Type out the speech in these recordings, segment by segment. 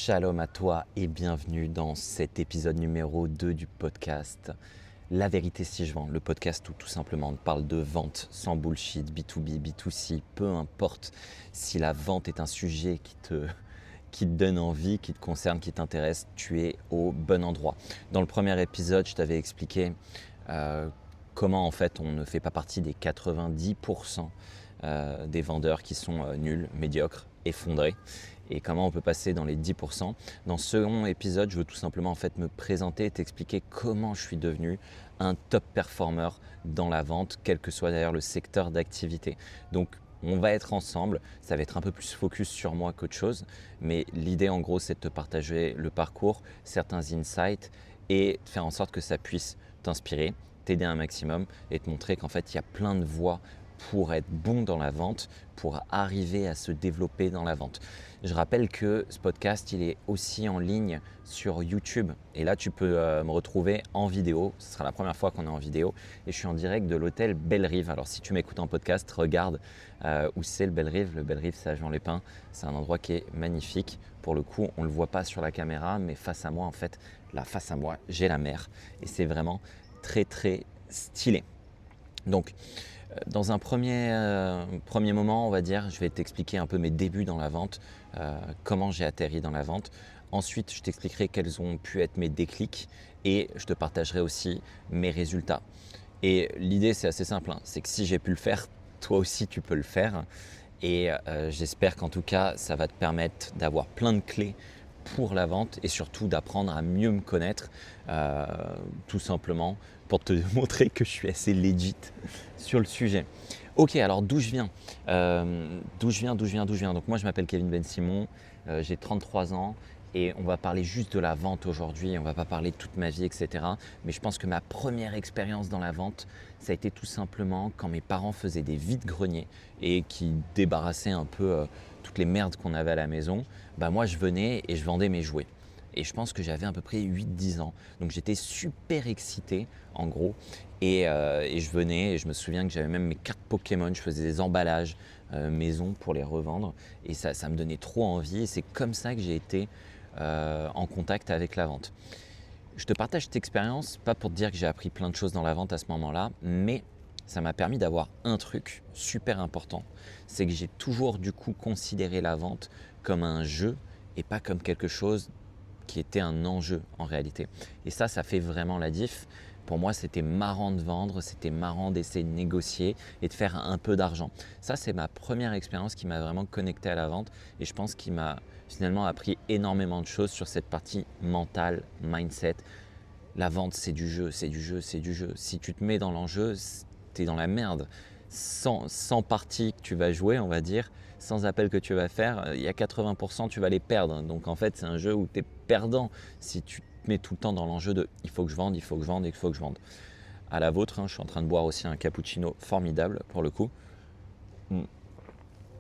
Shalom à toi et bienvenue dans cet épisode numéro 2 du podcast La vérité si je vends, le podcast où tout simplement on parle de vente sans bullshit, B2B, B2C, peu importe si la vente est un sujet qui te donne envie, qui te concerne, qui t'intéresse, tu es au bon endroit. Dans le premier épisode, je t'avais expliqué comment en fait on ne fait pas partie des 90% des vendeurs qui sont nuls, médiocres, effondrés, et comment on peut passer dans les 10%. Dans ce second épisode, je veux tout simplement en fait me présenter et t'expliquer comment je suis devenu un top performer dans la vente, quel que soit d'ailleurs le secteur d'activité. Donc on va être ensemble, ça va être un peu plus focus sur moi qu'autre chose, mais l'idée en gros c'est de te partager le parcours, certains insights et de faire en sorte que ça puisse t'inspirer, t'aider un maximum et te montrer qu'en fait il y a plein de voies pour être bon dans la vente, pour arriver à se développer dans la vente. Je rappelle que ce podcast, il est aussi en ligne sur YouTube. Et là, tu peux me retrouver en vidéo. Ce sera la première fois qu'on est en vidéo. Et je suis en direct de l'hôtel Bellerive. Alors, si tu m'écoutes en podcast, regarde où c'est le Bellerive. Le Bellerive, c'est à Jean-Lépin. C'est un endroit qui est magnifique. Pour le coup, on ne le voit pas sur la caméra, mais face à moi, en fait, là, face à moi, j'ai la mer. Et c'est vraiment très, très stylé. Donc, dans un premier moment, on va dire, je vais t'expliquer un peu mes débuts dans la vente, comment j'ai atterri dans la vente. Ensuite, je t'expliquerai quels ont pu être mes déclics et je te partagerai aussi mes résultats. Et l'idée, c'est assez simple, hein, c'est que si j'ai pu le faire, toi aussi tu peux le faire. Et j'espère qu'en tout cas, ça va te permettre d'avoir plein de clés pour la vente et surtout d'apprendre à mieux me connaître, tout simplement pour te montrer que je suis assez legit sur le sujet. Ok, alors d'où je viens Donc moi je m'appelle Kevin Ben Simon, j'ai 33 ans et on va parler juste de la vente aujourd'hui, on va pas parler de toute ma vie, etc. Mais je pense que ma première expérience dans la vente, ça a été tout simplement quand mes parents faisaient des vides-greniers et qui débarrassaient un peu toutes les merdes qu'on avait à la maison. Bah moi je venais et je vendais mes jouets. Et je pense que j'avais à peu près 8-10 ans. Donc j'étais super excité en gros. Et je venais et je me souviens que j'avais même mes cartes Pokémon, je faisais des emballages maison pour les revendre. Et ça me donnait trop envie. Et c'est comme ça que j'ai été en contact avec la vente. Je te partage cette expérience, pas pour te dire que j'ai appris plein de choses dans la vente à ce moment-là, mais ça m'a permis d'avoir un truc super important. C'est que j'ai toujours du coup considéré la vente comme un jeu et pas comme quelque chose qui était un enjeu en réalité. Et ça fait vraiment la diff. Pour moi, c'était marrant de vendre, c'était marrant d'essayer de négocier et de faire un peu d'argent. Ça, c'est ma première expérience qui m'a vraiment connecté à la vente et je pense qu'il m'a finalement appris énormément de choses sur cette partie mentale, mindset. La vente, c'est du jeu, c'est du jeu, c'est du jeu. Si tu te mets dans l'enjeu, tu es dans la merde. Sans parties que tu vas jouer, on va dire, sans appels que tu vas faire, il y a 80% tu vas les perdre. Donc en fait, c'est un jeu où tu es perdant si tu te mets tout le temps dans l'enjeu de il faut que je vende, il faut que je vende, il faut que je vende. À la vôtre, je suis en train de boire aussi un cappuccino formidable pour le coup.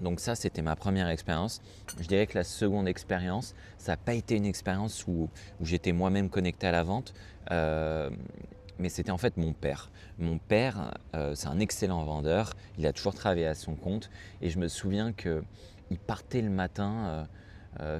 Donc ça, c'était ma première expérience. Je dirais que la seconde expérience, ça n'a pas été une expérience où j'étais moi-même connecté à la vente, mais c'était en fait mon père. Mon père, c'est un excellent vendeur, il a toujours travaillé à son compte et je me souviens qu'il partait le matin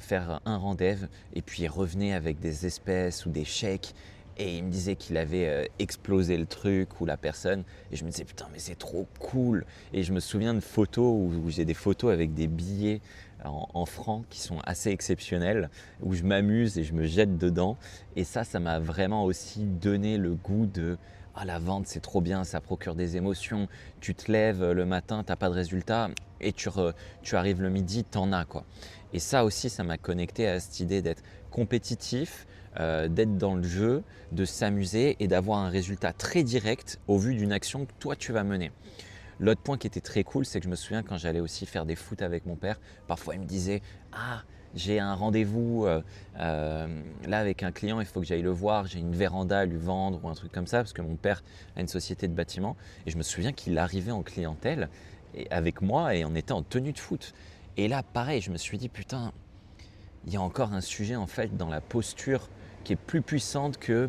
faire un rendez-vous et puis il revenait avec des espèces ou des chèques et il me disait qu'il avait explosé le truc ou la personne et je me disais putain mais c'est trop cool. Et je me souviens de photos où j'ai des photos avec des billets en francs qui sont assez exceptionnels, où je m'amuse et je me jette dedans et ça m'a vraiment aussi donné le goût de la vente c'est trop bien, ça procure des émotions, tu te lèves le matin, tu n'as pas de résultat et tu arrives le midi, t'en as quoi. Et ça aussi, ça m'a connecté à cette idée d'être compétitif, d'être dans le jeu, de s'amuser et d'avoir un résultat très direct au vu d'une action que toi tu vas mener. L'autre point qui était très cool, c'est que je me souviens quand j'allais aussi faire des foot avec mon père, parfois il me disait « Ah, j'ai un rendez-vous là avec un client, il faut que j'aille le voir, j'ai une véranda à lui vendre ou un truc comme ça, parce que mon père a une société de bâtiment. » Et je me souviens qu'il arrivait en clientèle avec moi et on était en tenue de foot. Et là, pareil, je me suis dit « Putain, il y a encore un sujet en fait dans la posture qui est plus puissante que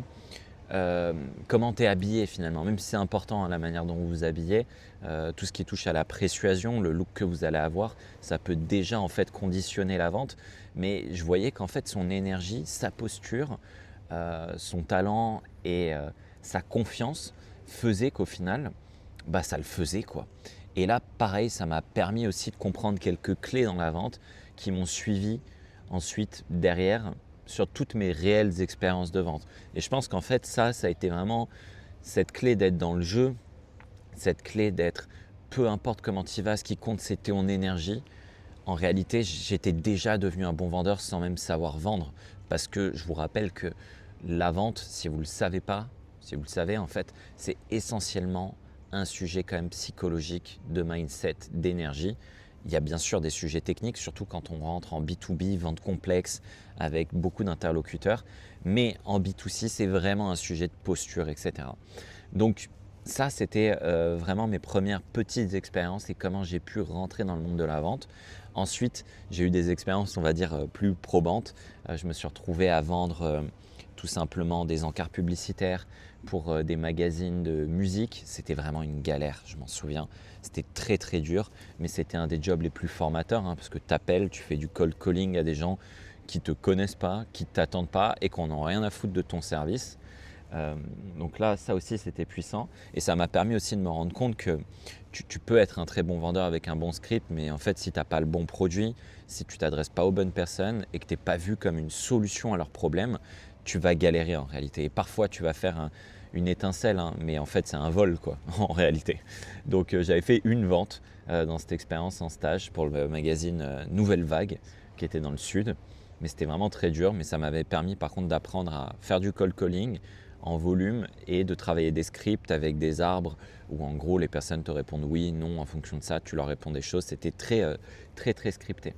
comment tu es habillé finalement, même si c'est important la manière dont vous vous habillez, tout ce qui touche à la persuasion, le look que vous allez avoir, ça peut déjà en fait conditionner la vente. Mais je voyais qu'en fait son énergie, sa posture, son talent et sa confiance faisaient qu'au final, ça le faisait quoi. Et là, pareil, ça m'a permis aussi de comprendre quelques clés dans la vente qui m'ont suivi ensuite derrière sur toutes mes réelles expériences de vente. Et je pense qu'en fait, ça a été vraiment cette clé d'être dans le jeu, cette clé d'être peu importe comment tu vas, ce qui compte, c'est ton énergie. En réalité, j'étais déjà devenu un bon vendeur sans même savoir vendre. Parce que je vous rappelle que la vente, si vous ne le savez pas, si vous le savez en fait, c'est essentiellement un sujet quand même psychologique, de mindset, d'énergie. Il y a bien sûr des sujets techniques, surtout quand on rentre en B2B, vente complexe, avec beaucoup d'interlocuteurs. Mais en B2C, c'est vraiment un sujet de posture, etc. Donc ça, c'était vraiment mes premières petites expériences et comment j'ai pu rentrer dans le monde de la vente. Ensuite, j'ai eu des expériences, on va dire, plus probantes. Je me suis retrouvé à vendre tout simplement des encarts publicitaires pour des magazines de musique. C'était vraiment une galère, je m'en souviens. C'était très très dur, mais c'était un des jobs les plus formateurs parce que tu appelles, tu fais du cold calling à des gens qui ne te connaissent pas, qui ne t'attendent pas et qui n'ont rien à foutre de ton service. Donc là, ça aussi, c'était puissant. Et ça m'a permis aussi de me rendre compte que tu peux être un très bon vendeur avec un bon script, mais en fait, si tu n'as pas le bon produit, si tu ne t'adresses pas aux bonnes personnes et que tu n'es pas vu comme une solution à leurs problèmes, tu vas galérer en réalité. Et parfois, tu vas faire une étincelle, mais en fait, c'est un vol quoi, en réalité. Donc, j'avais fait une vente dans cette expérience en stage pour le magazine Nouvelle Vague, qui était dans le sud. Mais c'était vraiment très dur, mais ça m'avait permis par contre d'apprendre à faire du cold calling en volume et de travailler des scripts avec des arbres où en gros les personnes te répondent oui, non, en fonction de ça, tu leur réponds des choses. C'était très scripté.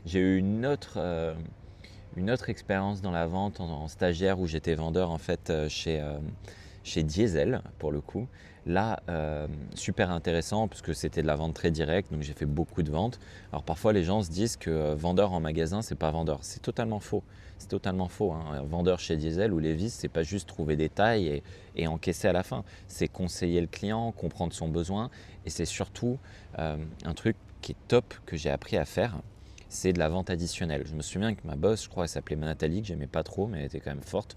J'ai eu une autre expérience dans la vente en stagiaire où j'étais vendeur en fait chez Diesel pour le coup. Là, super intéressant parce que c'était de la vente très directe, donc j'ai fait beaucoup de ventes. Alors parfois les gens se disent que vendeur en magasin, c'est pas vendeur. C'est totalement faux. C'est totalement faux. Un vendeur chez Diesel ou Levi's, c'est pas juste trouver des tailles et encaisser à la fin. C'est conseiller le client, comprendre son besoin et c'est surtout un truc qui est top que j'ai appris à faire. C'est de la vente additionnelle. Je me souviens que ma boss, je crois, elle s'appelait Nathalie, que j'aimais pas trop, mais elle était quand même forte.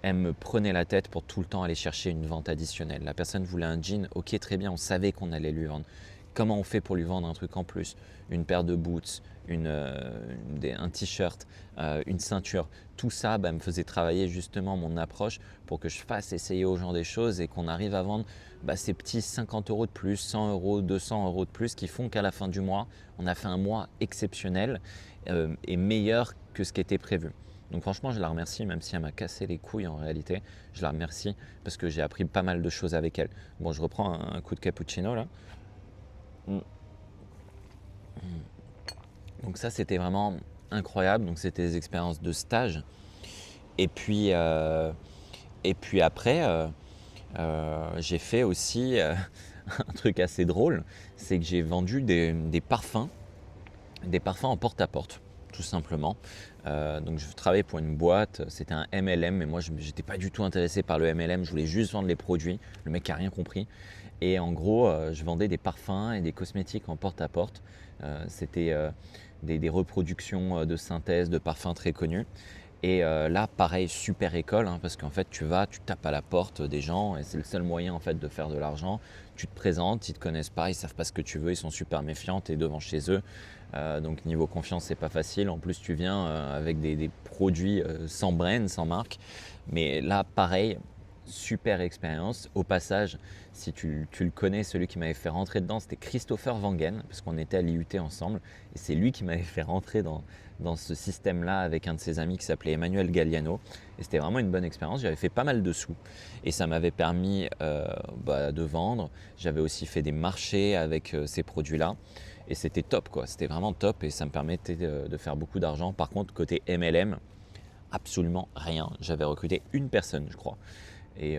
Elle me prenait la tête pour tout le temps aller chercher une vente additionnelle. La personne voulait un jean, ok très bien, on savait qu'on allait lui vendre. Comment on fait pour lui vendre un truc en plus? Une paire de boots, un t-shirt, une ceinture. Tout ça me faisait travailler justement mon approche pour que je fasse essayer aux gens des choses et qu'on arrive à vendre ces petits 50 € de plus, 100 €, 200 € de plus qui font qu'à la fin du mois, on a fait un mois exceptionnel et meilleur que ce qui était prévu. Donc franchement, je la remercie, même si elle m'a cassé les couilles en réalité. Je la remercie parce que j'ai appris pas mal de choses avec elle. Bon, je reprends un coup de cappuccino là. Donc ça, c'était vraiment incroyable. Donc c'était des expériences de stage. Et puis après, j'ai fait aussi un truc assez drôle. C'est que j'ai vendu des parfums en porte-à-porte, tout simplement. Donc je travaillais pour une boîte, c'était un MLM, mais moi je n'étais pas du tout intéressé par le MLM, je voulais juste vendre les produits. Le mec n'a rien compris. Et en gros, je vendais des parfums et des cosmétiques en porte-à-porte. C'était des reproductions de synthèse de parfums très connus. Et là, pareil, super école, parce qu'en fait, tu tapes à la porte des gens et c'est le seul moyen en fait de faire de l'argent. Tu te présentes, ils ne te connaissent pas, ils ne savent pas ce que tu veux, ils sont super méfiants, tu es devant chez eux. Donc niveau confiance, c'est pas facile. En plus, tu viens avec des produits sans brand, sans marque. Mais là, pareil, super expérience. Au passage, si tu le connais, celui qui m'avait fait rentrer dedans, c'était Christopher Wangen, parce qu'on était à l'IUT ensemble. Et c'est lui qui m'avait fait rentrer dans ce système-là avec un de ses amis qui s'appelait Emmanuel Galliano. Et c'était vraiment une bonne expérience. J'avais fait pas mal de sous. Et ça m'avait permis de vendre. J'avais aussi fait des marchés avec ces produits-là. Et c'était top, quoi. C'était vraiment top et ça me permettait de faire beaucoup d'argent. Par contre, côté MLM, absolument rien. J'avais recruté une personne, je crois. Et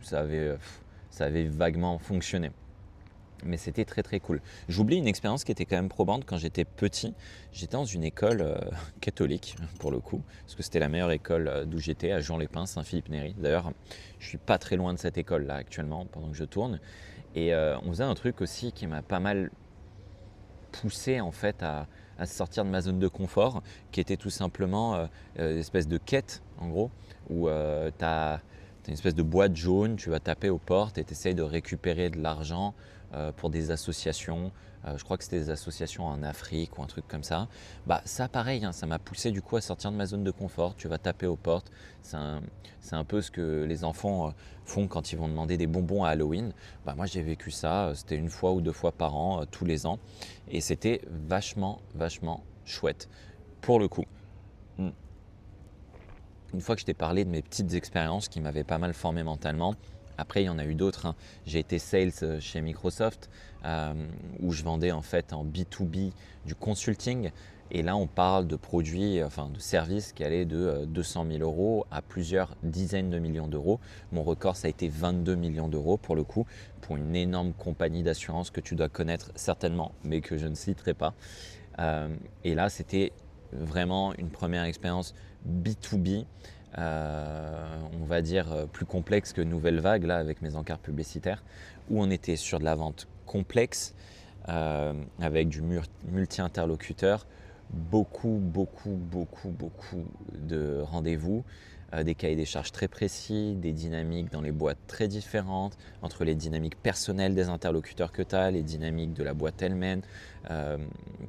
ça avait vaguement fonctionné. Mais c'était très très cool. J'oublie une expérience qui était quand même probante quand j'étais petit. J'étais dans une école catholique pour le coup, parce que c'était la meilleure école d'où j'étais, à Jean-les-Pins, Saint-Philippe-Néry. D'ailleurs, je suis pas très loin de cette école là actuellement pendant que je tourne. Et on faisait un truc aussi qui m'a pas mal poussé en fait à sortir de ma zone de confort, qui était tout simplement une espèce de quête en gros, où tu as une espèce de boîte jaune, tu vas taper aux portes et tu essayes de récupérer de l'argent pour des associations. Je crois que c'était des associations en Afrique ou un truc comme ça. Bah, ça pareil, hein, ça m'a poussé du coup à sortir de ma zone de confort. Tu vas taper aux portes. C'est un peu ce que les enfants font quand ils vont demander des bonbons à Halloween. Bah, moi j'ai vécu ça, c'était une fois ou deux fois par an, tous les ans. Et c'était vachement, vachement chouette pour le coup. Mm. Une fois que je t'ai parlé de mes petites expériences qui m'avaient pas mal formé mentalement, après il y en a eu d'autres, hein. J'ai été sales chez Microsoft où je vendais en fait en B2B du consulting. Et là on parle de produits, enfin de services qui allaient de 200 000 euros à plusieurs dizaines de millions d'euros. Mon record ça a été 22 millions d'euros pour le coup, pour une énorme compagnie d'assurance que tu dois connaître certainement, mais que je ne citerai pas. Et là c'était vraiment une première expérience B2B, on va dire plus complexe que Nouvelle Vague, là avec mes encarts publicitaires, où on était sur de la vente complexe, avec du multi-interlocuteur, beaucoup de rendez-vous, des cahiers des charges très précis, des dynamiques dans les boîtes très différentes, entre les dynamiques personnelles des interlocuteurs que tu as, les dynamiques de la boîte elle-même,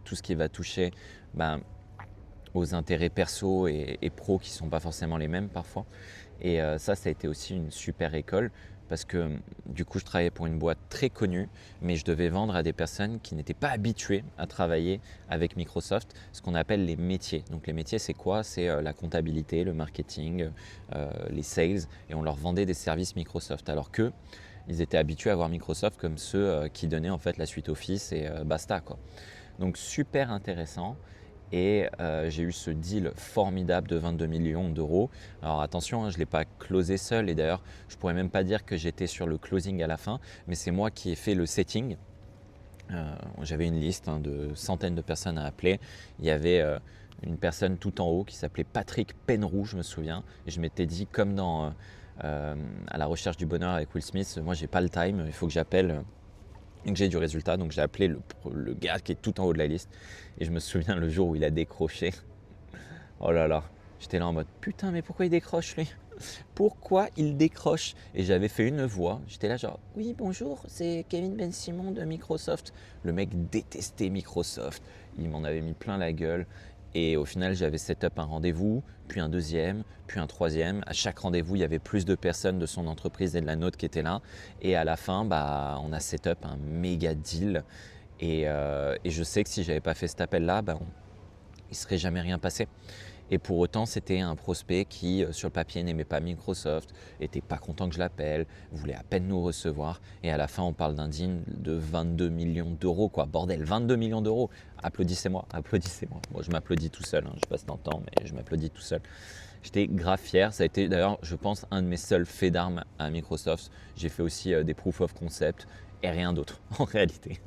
tout ce qui va toucher ben, aux intérêts perso et pro qui ne sont pas forcément les mêmes parfois. Et ça a été aussi une super école parce que du coup je travaillais pour une boîte très connue, mais je devais vendre à des personnes qui n'étaient pas habituées à travailler avec Microsoft, ce qu'on appelle les métiers. Donc les métiers c'est quoi? C'est la comptabilité, le marketing, les sales, et on leur vendait des services Microsoft, alors que ils étaient habitués à voir Microsoft comme ceux qui donnaient en fait la suite Office et basta quoi. Donc super intéressant. Et j'ai eu ce deal formidable de 22 millions d'euros. Alors attention, hein, je ne l'ai pas closé seul, et d'ailleurs je ne pourrais même pas dire que j'étais sur le closing à la fin, mais c'est moi qui ai fait le setting. J'avais une liste de centaines de personnes à appeler. Il y avait une personne tout en haut qui s'appelait Patrick Penroux, je me souviens, et je m'étais dit, comme dans À la recherche du bonheur avec Will Smith, moi j'ai pas le time, il faut que j'appelle et que j'ai du résultat. Donc j'ai appelé le gars qui est tout en haut de la liste. Et je me souviens le jour où il a décroché. Oh là là, j'étais là en mode putain, mais pourquoi il décroche lui? Pourquoi il décroche? Et j'avais fait une voix. J'étais là genre oui bonjour, c'est Kevin Ben Simon de Microsoft. Le mec détestait Microsoft. Il m'en avait mis plein la gueule. Et au final, j'avais set-up un rendez-vous, puis un deuxième, puis un troisième. À chaque rendez-vous, il y avait plus de personnes de son entreprise et de la nôtre qui étaient là. Et à la fin, bah, on a set-up un méga deal. Et je sais que si j'avais pas fait cet appel-là, bah, il ne serait jamais rien passé. Et pour autant, c'était un prospect qui, sur le papier, n'aimait pas Microsoft, était pas content que je l'appelle, voulait à peine nous recevoir. Et à la fin, on parle d'un deal de 22 millions d'euros, quoi. Bordel, 22 millions d'euros. Applaudissez-moi, applaudissez-moi. Moi, je m'applaudis tout seul, hein. Je passe dans le temps, mais je m'applaudis tout seul. J'étais grave fier. Ça a été d'ailleurs, je pense, un de mes seuls faits d'armes à Microsoft. J'ai fait aussi des proof of concept et rien d'autre, en réalité.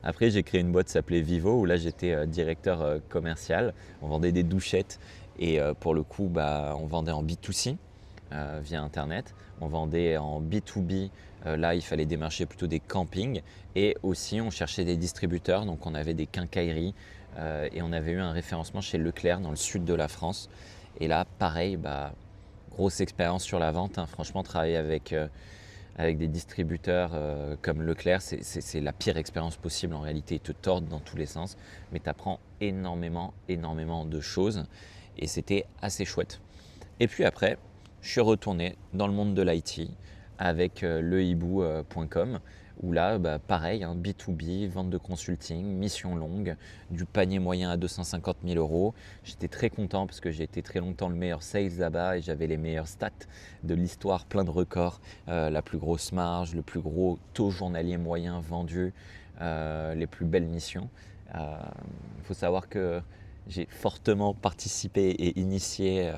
Après, j'ai créé une boîte qui s'appelait Vivo, où là, j'étais directeur commercial. On vendait des douchettes et pour le coup, bah, on vendait en B2C via Internet. On vendait en B2B. Là, il fallait démarcher plutôt des campings. Et aussi, on cherchait des distributeurs. Donc, on avait des quincailleries et on avait eu un référencement chez Leclerc dans le sud de la France. Et là, pareil, bah, grosse expérience sur la vente, hein. Franchement, travailler avec des distributeurs comme Leclerc, c'est la pire expérience possible en réalité. Ils te tordent dans tous les sens, mais tu apprends énormément de choses et c'était assez chouette. Et puis après, je suis retourné dans le monde de l'IT avec lehibou.com où là, bah, pareil, hein, B2B, vente de consulting, mission longue, du panier moyen à 250 000 euros. J'étais très content parce que j'ai été très longtemps le meilleur sales là-bas et j'avais les meilleures stats de l'histoire, plein de records, la plus grosse marge, le plus gros taux journalier moyen vendu, les plus belles missions. Il faut savoir que j'ai fortement participé et initié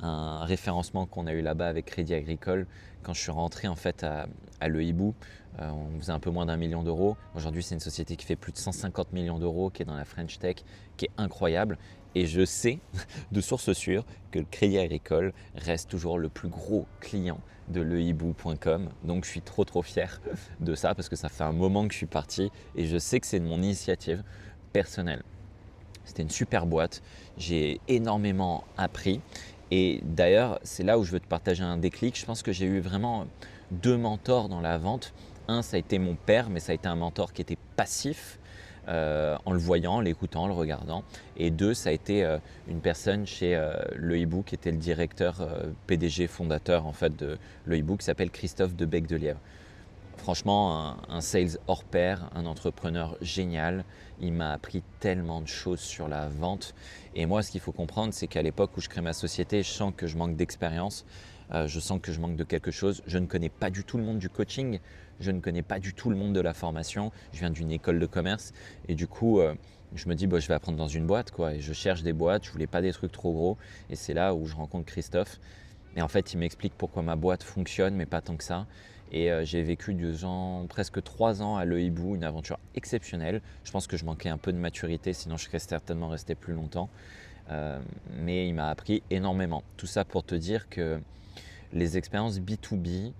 un référencement qu'on a eu là-bas avec Crédit Agricole. Quand je suis rentré en fait à Le Hibou, on faisait un peu moins d'1 million d'euros. Aujourd'hui, c'est une société qui fait plus de 150 millions d'euros, qui est dans la French Tech, qui est incroyable. Et je sais de source sûre que le Crédit Agricole reste toujours le plus gros client de lehibou.com. Donc je suis trop fier de ça parce que ça fait un moment que je suis parti et je sais que c'est de mon initiative personnelle. C'était une super boîte, j'ai énormément appris et d'ailleurs c'est là où je veux te partager un déclic. Je pense que j'ai eu vraiment deux mentors dans la vente. Un, ça a été mon père, mais ça a été un mentor qui était passif en le voyant, l'écoutant, le regardant. Et deux, ça a été une personne chez Le Hibou qui était le directeur PDG fondateur en fait de Le Hibou qui s'appelle Christophe de Bec de Lièvre. Franchement, un sales hors pair, un entrepreneur génial. Il m'a appris tellement de choses sur la vente. Et moi, ce qu'il faut comprendre, c'est qu'à l'époque où je crée ma société, je sens que je manque d'expérience. Je sens que je manque de quelque chose. Je ne connais pas du tout le monde du coaching. Je ne connais pas du tout le monde de la formation. Je viens d'une école de commerce. Et du coup, je me dis, je vais apprendre dans une boîte, quoi. Et je cherche des boîtes. Je voulais pas des trucs trop gros. Et c'est là où je rencontre Christophe. Et en fait, il m'explique pourquoi ma boîte fonctionne, mais pas tant que ça. Et j'ai vécu presque 3 ans à Le Hibou, une aventure exceptionnelle. Je pense que je manquais un peu de maturité, sinon je serais certainement resté plus longtemps. Mais il m'a appris énormément. Tout ça pour te dire que les expériences B2B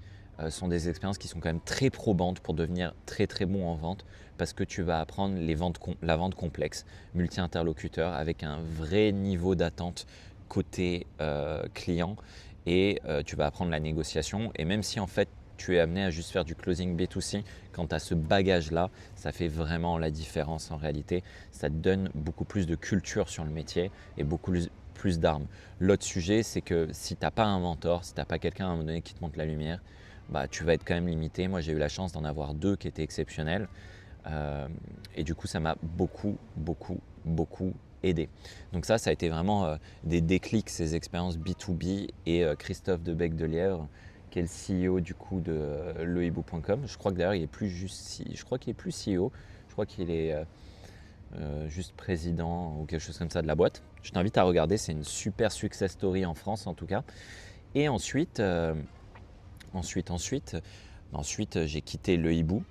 sont des expériences qui sont quand même très probantes pour devenir très bon en vente parce que tu vas apprendre la vente complexe, multi-interlocuteur avec un vrai niveau d'attente côté client et tu vas apprendre la négociation. Et même si en fait tu es amené à juste faire du closing B2C, quand tu as ce bagage-là, ça fait vraiment la différence en réalité. Ça te donne beaucoup plus de culture sur le métier et beaucoup plus d'armes. L'autre sujet, c'est que si tu n'as pas un mentor, si tu n'as pas quelqu'un à un moment donné qui te montre la lumière, tu vas être quand même limité. Moi, j'ai eu la chance d'en avoir 2 qui étaient exceptionnels. Et du coup, ça m'a beaucoup aidé. Donc ça a été vraiment des déclics, ces expériences B2B et Christophe de Bec de Lièvre, qui est le CEO du coup de lehibou.com. Je crois que d'ailleurs il est plus je crois qu'il est plus CEO, je crois qu'il est juste président ou quelque chose comme ça de la boîte. Je t'invite à regarder, c'est une super success story en France en tout cas. Et ensuite j'ai quitté Le Hibou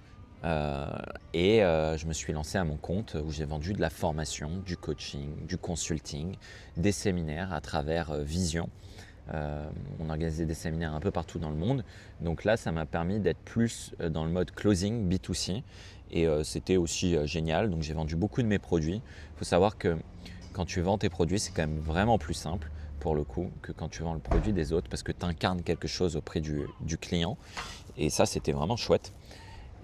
et je me suis lancé à mon compte où j'ai vendu de la formation, du coaching, du consulting, des séminaires à travers Vision. On organisait des séminaires un peu partout dans le monde. Donc là, ça m'a permis d'être plus dans le mode closing B2C et c'était aussi génial. Donc j'ai vendu beaucoup de mes produits. Il faut savoir que quand tu vends tes produits, c'est quand même vraiment plus simple pour le coup que quand tu vends le produit des autres parce que tu incarnes quelque chose auprès du client. Et ça, c'était vraiment chouette.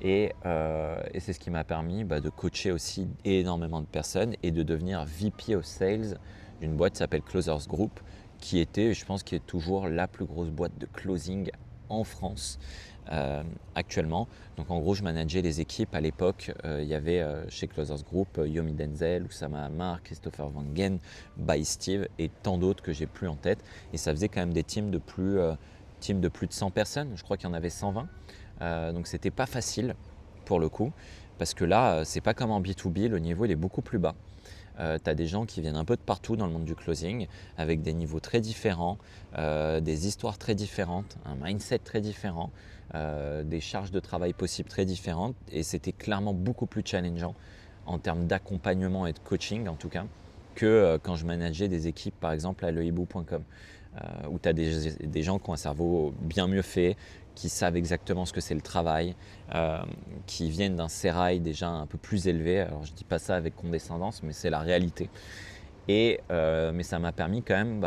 Et c'est ce qui m'a permis de coacher aussi énormément de personnes et de devenir VP of Sales d'une boîte qui s'appelle Closers Group, qui était, je pense, qui est toujours la plus grosse boîte de closing en France actuellement. Donc en gros, je manageais les équipes. À l'époque, il y avait chez Closers Group Yomi Denzel, Oussama Ammar, Christopher Wangen, By Steve et tant d'autres que j'ai plus en tête. Et ça faisait quand même des teams de plus de 100 personnes. Je crois qu'il y en avait 120. Donc c'était pas facile pour le coup, parce que là, c'est pas comme en B2B, le niveau il est beaucoup plus bas. Tu as des gens qui viennent un peu de partout dans le monde du closing, avec des niveaux très différents, des histoires très différentes, un mindset très différent, des charges de travail possibles très différentes, et c'était clairement beaucoup plus challengeant en termes d'accompagnement et de coaching en tout cas, que quand je manageais des équipes par exemple à lehibou.com, où tu as des gens qui ont un cerveau bien mieux fait, qui savent exactement ce que c'est le travail, qui viennent d'un sérail déjà un peu plus élevé. Alors je ne dis pas ça avec condescendance, mais c'est la réalité. Et, mais ça m'a permis quand même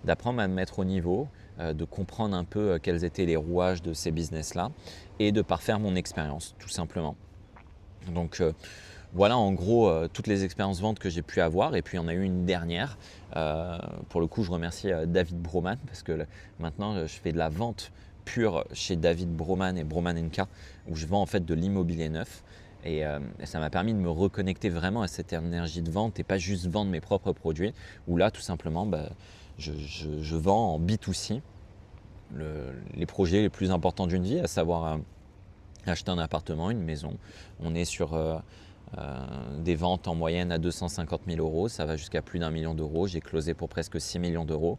d'apprendre à me mettre au niveau, de comprendre un peu quels étaient les rouages de ces business-là et de parfaire mon expérience, tout simplement. Donc voilà en gros toutes les expériences ventes que j'ai pu avoir. Et puis on a eu une dernière. Pour le coup, je remercie David Broman parce que maintenant je fais de la vente pure chez David Broman et Broman & Co, où je vends en fait de l'immobilier neuf. Et ça m'a permis de me reconnecter vraiment à cette énergie de vente et pas juste vendre mes propres produits. Où là, tout simplement, je vends en B2C les projets les plus importants d'une vie, à savoir acheter un appartement, une maison. On est sur des ventes en moyenne à 250 000 euros, ça va jusqu'à plus d'1 million d'euros. J'ai closé pour presque 6 millions d'euros.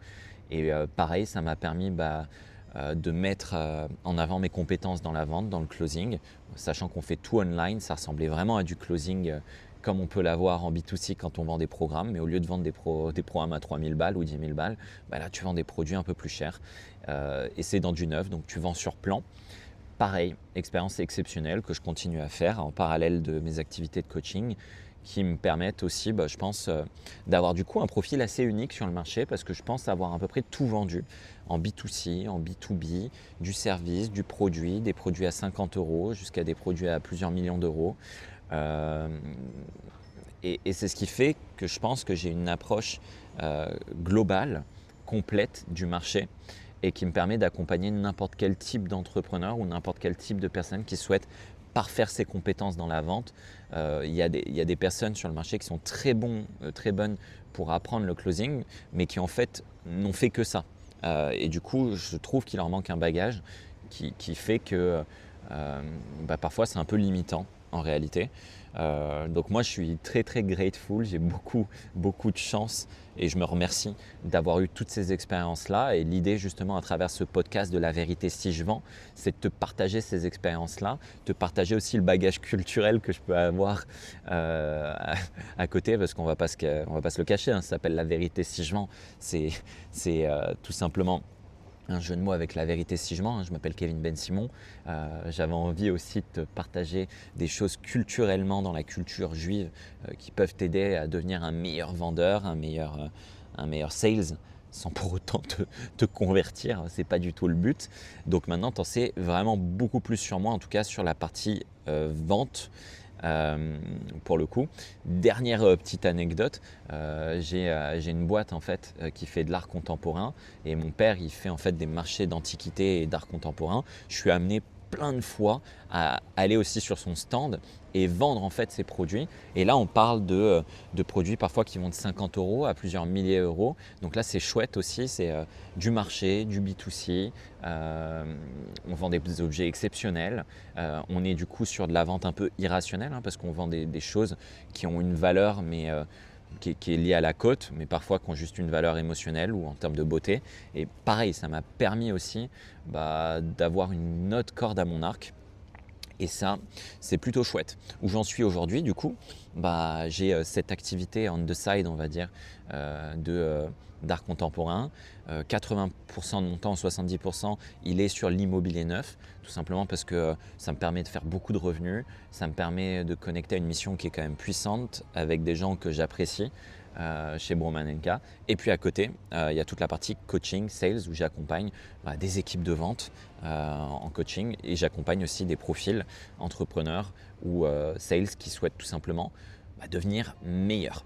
Et pareil, ça m'a permis de mettre en avant mes compétences dans la vente, dans le closing, sachant qu'on fait tout online. Ça ressemblait vraiment à du closing comme on peut l'avoir en B2C quand on vend des programmes, mais au lieu de vendre des programmes à 3000 balles ou 10 000 balles, là tu vends des produits un peu plus chers et c'est dans du neuf, donc tu vends sur plan. Pareil, expérience exceptionnelle que je continue à faire en parallèle de mes activités de coaching qui me permettent aussi, je pense, d'avoir du coup un profil assez unique sur le marché parce que je pense avoir à peu près tout vendu en B2C, en B2B, du service, du produit, des produits à 50 € jusqu'à des produits à plusieurs millions d'euros. Et c'est ce qui fait que je pense que j'ai une approche globale, complète du marché et qui me permet d'accompagner n'importe quel type d'entrepreneur ou n'importe quel type de personne qui souhaite parfaire ses compétences dans la vente. Il y a des personnes sur le marché qui sont très bonnes pour apprendre le closing, mais qui en fait n'ont fait que ça. Et du coup, je trouve qu'il leur manque un bagage qui fait que parfois c'est un peu limitant en réalité. Donc moi je suis très grateful, j'ai beaucoup de chance et je me remercie d'avoir eu toutes ces expériences là et l'idée justement à travers ce podcast de la vérité si je vends, c'est de te partager ces expériences là, te partager aussi le bagage culturel que je peux avoir à côté parce qu'on va pas se le cacher, ça s'appelle la vérité si je vends, c'est tout simplement un jeu de mots avec la vérité si je mens. Je m'appelle Kevin Ben Simon. J'avais envie aussi de te partager des choses culturellement dans la culture juive qui peuvent t'aider à devenir un meilleur vendeur, un meilleur sales, sans pour autant te convertir. C'est pas du tout le but. Donc maintenant, tu en sais vraiment beaucoup plus sur moi, en tout cas sur la partie vente. Pour le coup. Dernière petite anecdote, j'ai une boîte en fait qui fait de l'art contemporain et mon père il fait en fait des marchés d'antiquités et d'art contemporain. Je suis amené plein de fois à aller aussi sur son stand et vendre en fait ses produits. Et là on parle de produits parfois qui vont de 50 € à plusieurs milliers d'euros. Donc là c'est chouette aussi, c'est du marché, du B2C. On vend des objets exceptionnels. On est du coup sur de la vente un peu irrationnelle parce qu'on vend des choses qui ont une valeur mais qui est liée à la cote, mais parfois qui ont juste une valeur émotionnelle ou en termes de beauté. Et pareil, ça m'a permis aussi d'avoir une autre corde à mon arc. Et ça, c'est plutôt chouette. Où j'en suis aujourd'hui, du coup, j'ai cette activité on the side, on va dire, d'art contemporain. 80% de mon temps, 70%, il est sur l'immobilier neuf, tout simplement parce que ça me permet de faire beaucoup de revenus, ça me permet de connecter à une mission qui est quand même puissante avec des gens que j'apprécie chez Broman & K. Et puis à côté, il y a toute la partie coaching, sales, où j'accompagne des équipes de vente en coaching et j'accompagne aussi des profils entrepreneurs ou sales qui souhaitent tout simplement devenir meilleurs.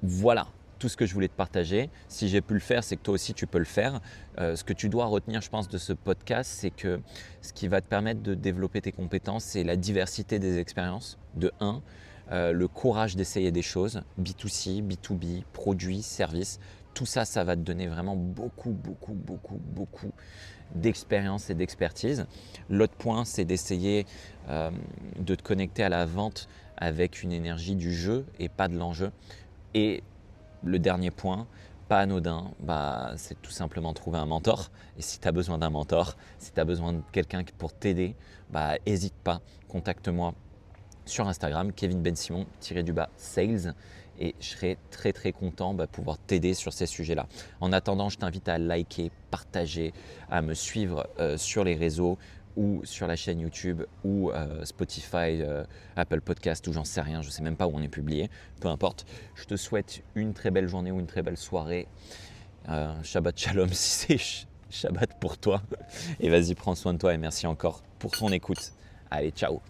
Voilà tout ce que je voulais te partager. Si j'ai pu le faire, c'est que toi aussi tu peux le faire. Ce que tu dois retenir, je pense, de ce podcast, c'est que ce qui va te permettre de développer tes compétences, c'est la diversité des expériences, de 1, le courage d'essayer des choses, B2C, B2B, produits, services. Tout ça, ça va te donner vraiment beaucoup d'expérience et d'expertise. L'autre point, c'est d'essayer de te connecter à la vente avec une énergie du jeu et pas de l'enjeu. Et le dernier point, pas anodin, c'est tout simplement trouver un mentor. Et si tu as besoin d'un mentor, si tu as besoin de quelqu'un pour t'aider, n'hésite pas, contacte-moi sur Instagram, Kevin Ben Simon _sales, et je serai très content de pouvoir t'aider sur ces sujets-là. En attendant, je t'invite à liker, partager, à me suivre sur les réseaux ou sur la chaîne YouTube ou Spotify, Apple Podcast ou j'en sais rien, je ne sais même pas où on est publié, peu importe. Je te souhaite une très belle journée ou une très belle soirée. Shabbat Shalom si c'est Shabbat pour toi. Et vas-y, prends soin de toi et merci encore pour ton écoute. Allez, ciao.